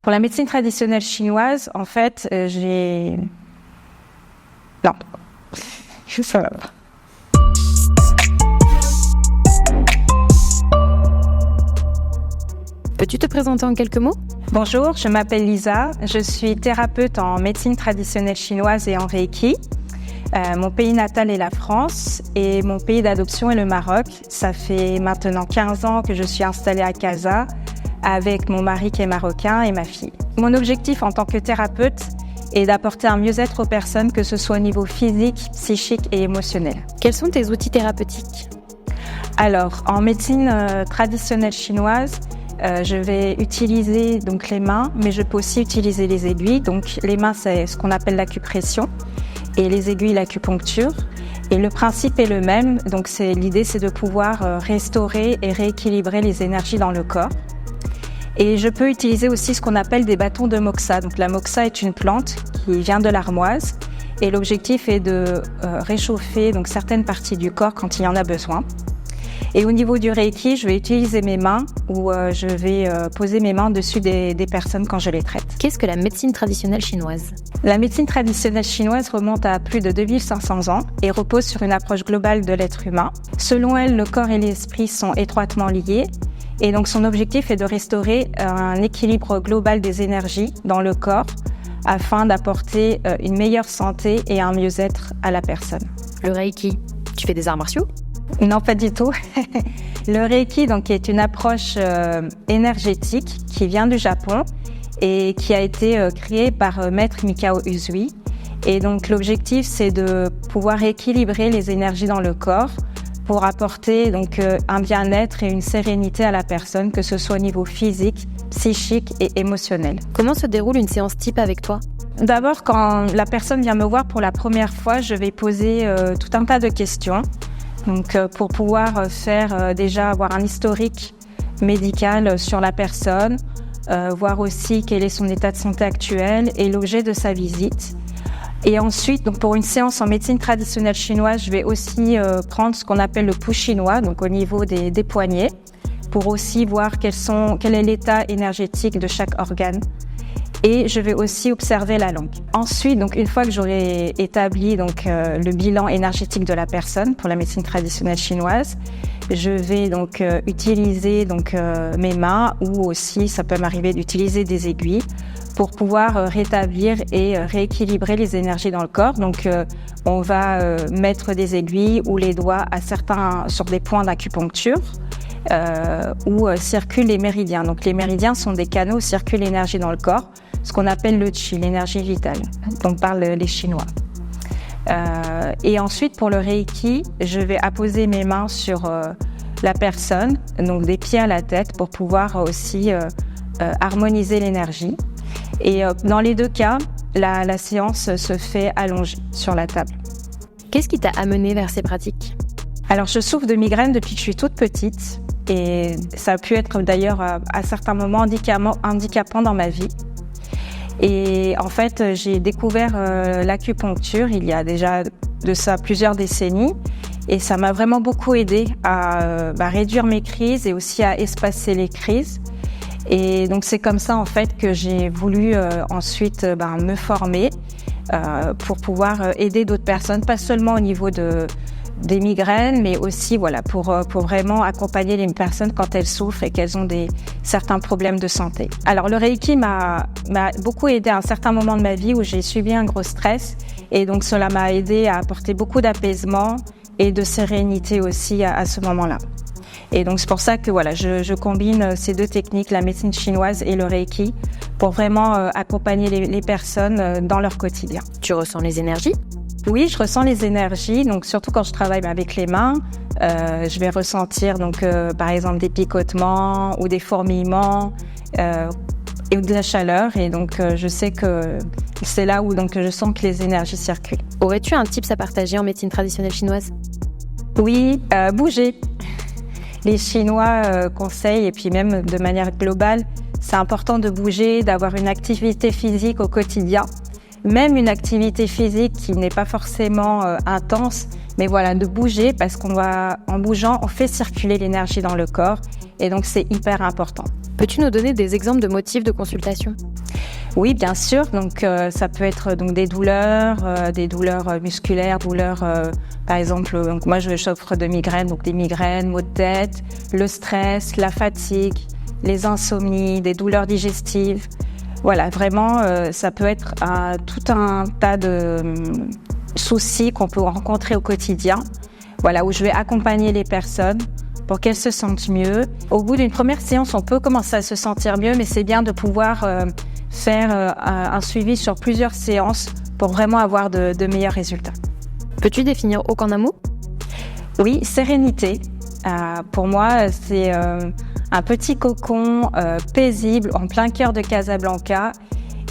Pour la médecine traditionnelle chinoise, en fait, Non, ça va pas. Peux-tu te présenter en quelques mots ? Bonjour, je m'appelle Lisa, je suis thérapeute en médecine traditionnelle chinoise et en Reiki. Mon pays natal est la France et mon pays d'adoption est le Maroc. Ça fait maintenant 15 ans que je suis installée à Casa avec mon mari qui est marocain et ma fille. Mon objectif en tant que thérapeute est d'apporter un mieux-être aux personnes, que ce soit au niveau physique, psychique et émotionnel. Quels sont tes outils thérapeutiques ? Alors, en médecine traditionnelle chinoise, je vais utiliser donc les mains, mais je peux aussi utiliser les aiguilles. Donc, les mains, c'est ce qu'on appelle l'acupression et les aiguilles, l'acupuncture. Et le principe est le même. Donc, l'idée, c'est de pouvoir restaurer et rééquilibrer les énergies dans le corps. Et je peux utiliser aussi ce qu'on appelle des bâtons de moxa. Donc, la moxa est une plante qui vient de l'armoise. Et l'objectif est de réchauffer donc, certaines parties du corps quand il y en a besoin. Et au niveau du Reiki, je vais utiliser mes mains ou je vais poser mes mains dessus des personnes quand je les traite. Qu'est-ce que la médecine traditionnelle chinoise ? La médecine traditionnelle chinoise remonte à plus de 2500 ans et repose sur une approche globale de l'être humain. Selon elle, le corps et l'esprit sont étroitement liés. Et donc son objectif est de restaurer un équilibre global des énergies dans le corps afin d'apporter une meilleure santé et un mieux-être à la personne. Le Reiki, tu fais des arts martiaux ? Non, pas du tout. Le Reiki donc, est une approche énergétique qui vient du Japon et qui a été créée par Maître Mikao Usui. Et donc l'objectif, c'est de pouvoir équilibrer les énergies dans le corps pour apporter donc un bien-être et une sérénité à la personne, que ce soit au niveau physique, psychique et émotionnel. Comment se déroule une séance type avec toi ? D'abord, quand la personne vient me voir pour la première fois, je vais poser tout un tas de questions. Donc, pour pouvoir déjà avoir un historique médical sur la personne, voir aussi quel est son état de santé actuel et l'objet de sa visite. Et ensuite, donc pour une séance en médecine traditionnelle chinoise, je vais aussi prendre ce qu'on appelle le pouls chinois, donc au niveau des poignets, pour aussi voir quel est l'état énergétique de chaque organe. Et je vais aussi observer la langue. Ensuite, donc une fois que j'aurai établi donc le bilan énergétique de la personne pour la médecine traditionnelle chinoise, je vais donc utiliser donc mes mains ou aussi ça peut m'arriver d'utiliser des aiguilles pour pouvoir rétablir et rééquilibrer les énergies dans le corps. Donc on va mettre des aiguilles ou les doigts sur des points d'acupuncture. Où circulent les méridiens. Donc les méridiens sont des canaux où circule l'énergie dans le corps, ce qu'on appelle le qi, l'énergie vitale, dont parlent les Chinois. Et ensuite, pour le Reiki, je vais apposer mes mains sur la personne, donc des pieds à la tête, pour pouvoir aussi harmoniser l'énergie. Et dans les deux cas, la séance se fait allongée sur la table. Qu'est-ce qui t'a amené vers ces pratiques ? Alors, je souffre de migraines depuis que je suis toute petite et ça a pu être d'ailleurs à certains moments handicapant dans ma vie. Et en fait, j'ai découvert l'acupuncture il y a déjà de ça plusieurs décennies et ça m'a vraiment beaucoup aidée à réduire mes crises et aussi à espacer les crises. Et donc, c'est comme ça en fait que j'ai voulu ensuite me former pour pouvoir aider d'autres personnes, pas seulement au niveau des migraines, mais aussi pour vraiment accompagner les personnes quand elles souffrent et qu'elles ont certains problèmes de santé. Alors le Reiki m'a beaucoup aidé à un certain moment de ma vie où j'ai subi un gros stress et donc cela m'a aidé à apporter beaucoup d'apaisement et de sérénité aussi à ce moment-là. Et donc c'est pour ça que je combine ces deux techniques, la médecine chinoise et le Reiki, pour vraiment accompagner les personnes dans leur quotidien. Tu ressens les énergies ? Oui, je ressens les énergies, donc surtout quand je travaille avec les mains, je vais ressentir donc par exemple des picotements ou des fourmillements et de la chaleur, et donc je sais que c'est là où donc je sens que les énergies circulent. Aurais-tu un tips à partager en médecine traditionnelle chinoise ? Oui, bouger. Les Chinois conseillent, et puis même de manière globale, c'est important de bouger, d'avoir une activité physique au quotidien. Même une activité physique qui n'est pas forcément intense, mais de bouger parce en bougeant, on fait circuler l'énergie dans le corps et donc c'est hyper important. Peux-tu nous donner des exemples de motifs de consultation ? Oui, bien sûr. Donc, ça peut être donc des douleurs musculaires, par exemple. Donc moi, je souffre de migraines, donc des migraines, maux de tête, le stress, la fatigue, les insomnies, des douleurs digestives. Voilà, vraiment, ça peut être tout un tas de soucis qu'on peut rencontrer au quotidien. Voilà, où je vais accompagner les personnes pour qu'elles se sentent mieux. Au bout d'une première séance, on peut commencer à se sentir mieux, mais c'est bien de pouvoir faire un suivi sur plusieurs séances pour vraiment avoir de meilleurs résultats. Peux-tu définir Oak en un mot ? Oui, sérénité. Pour moi, c'est un petit cocon paisible en plein cœur de Casablanca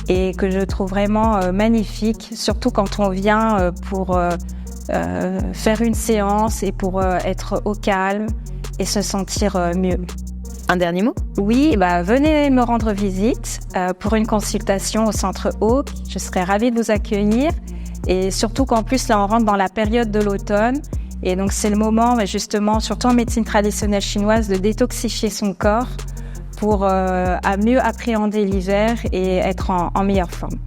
et que je trouve vraiment magnifique, surtout quand on vient pour faire une séance et pour être au calme et se sentir mieux. Un dernier mot ? Oui, venez me rendre visite pour une consultation au Centre Oak. Je serai ravie de vous accueillir et surtout qu'en plus, là, on rentre dans la période de l'automne et donc c'est le moment, justement, surtout en médecine traditionnelle chinoise, de détoxifier son corps pour à mieux appréhender l'hiver et être en meilleure forme.